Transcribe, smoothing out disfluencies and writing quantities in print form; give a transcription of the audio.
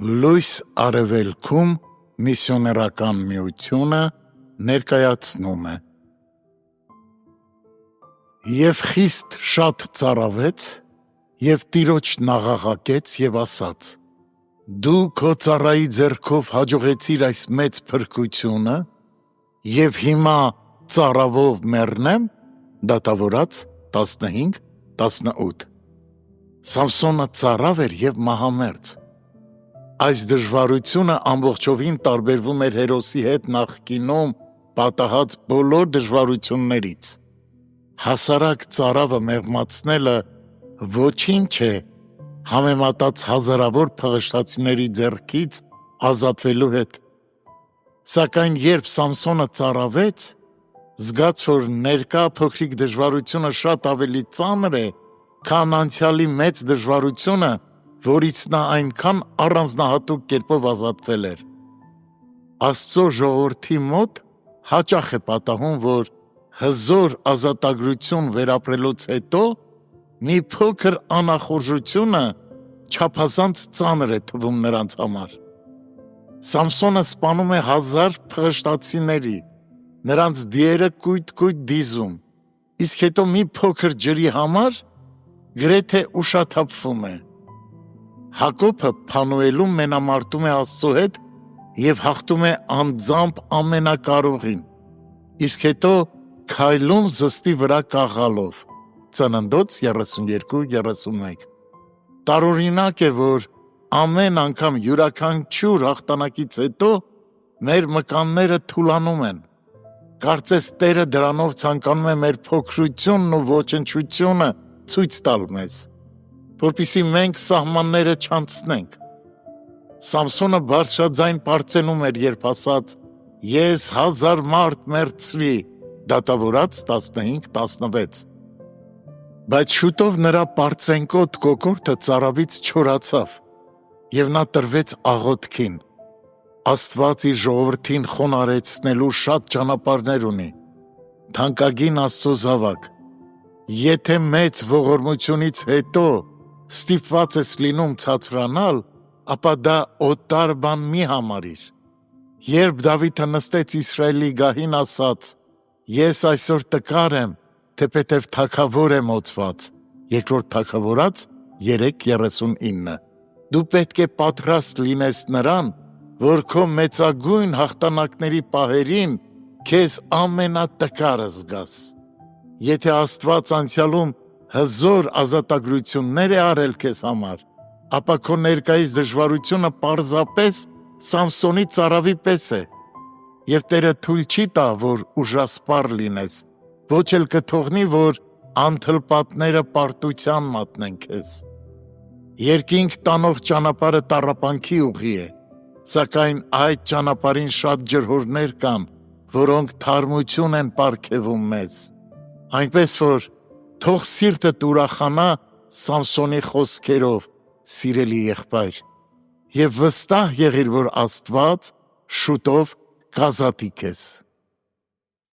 Լույս արևելքում միսիոներական միությունը ներկայացնում է. Եվ խիստ շատ ծարավեց, և տիրոջն աղաղակեց և ասաց. դու քո ծառայի ձեռքով հաջողեցիր այս մեծ փրկությունը, և հիմա ծարավով մեռնեմ, դատավորաց 15-18 Սամսոնը ծարավ էր և մահամերձ: Այս դժվարությունը ամբողջովին տարբերվում էր հերոսի հետ նախկինում պատահած բոլոր դժվարություններից: Հասարակ ծարավը մեղմացնելը ոչինչ է համեմատած հազարավոր փղշտացիների ձեռքից ազատվելու հետ: Սակայն երբ Սամսոնը ծարավեց, զգաց, որ ներկա փոքրիկ դժվարությունը շատ ավելի ծանր է, քան անցյալի մեծ դժվարությունը, որից նա այնքան առանձնահատուկ կերպով ազատվել էր: Աստծո ժողովրդի մոտ հաճախ է պատահում, որ հզոր ազատագրություն վերապրելուց հետո մի փոքր անախորժությունը չափազանց ծանր է թվում նրանց համար: Սամսոնը սպանում է 1000 փղշտացիների, նրանց դիերը կույտ-կույտ դիզում, իսկ հետո մի փոքր ջրի համար գրեթե ուշաթափվում է: Հակոբը Փանուելում մենամարտում է Աստծո հետ և հաղթում է անձամբ ամենակարողին, իսկ հետո քայլում զստի վրա կաղալով (Ծննդոց 32-31) Տարօրինակ է, որ ամեն անգամ յուրաքանչյուր հաղթանակից հետո մեր մկանները թուլանում են: Կարծես Տերը դրանով ցանկանում է մեր փոքրությունն ու ոչնչությունը ցույց տալ մեզ, որպեսզի մենք սահմանները չանցնենք: Սամսոնը բարձրաձայն պարծենում էր, երբ ասաց. «Ես 1000 մարդ մեռցրի» (Դատավորաց 15-16) Բայց շուտով նրա պարծենկոտ կոկորդը ծարավից չորացավ, և նա տրվեց աղոթքին: Աստված իր ժողովրդին խոնարհեցնելու շատ ճանապարհներ ունի: Թանկագին Աստծո զավակ, եթե մեծ ողորմությունից հետո ստիպված ես լինում ցածրանալ, ապա դա օտար բան մի համարիր: Երբ Դավիթը նստեց Իսրայելի գահին, ասաց. «Ես այսօր տկար եմ, թեպետև թագավոր եմ օծված» (Բ Թագավորաց 3:39) Դու պետք է պատրաստ լինես նրան, որ քո մեծագույն հաղթանակների պահերին քեզ ամենատկարը զգաս: Եթե Աստված անցյալում հզոր ազատագրություններ է արել քեզ համար, ապա քո ներկայիս դժվարությունը պարզապես Սամսոնի ծարավի պես է: Եվ Տերը թույլ չի տա, որ ուժասպառ լինես, ոչ էլ կթողնի, որ անթլպատները պարտության մատնեն քեզ: Երկինք տանող ճանապարհը տառապանքի ուղի է, սակայն այդ ճանապարհին շատ ջրհորներ կան, որոնք թարմություն են պարգևում մեզ: Այնպես որ թող սիրտդ ուրախանա Սամսոնի խոսքերով, սիրելի եղբայր, և վստահ եղիր, որ Աստված շուտով կազատի քեզ: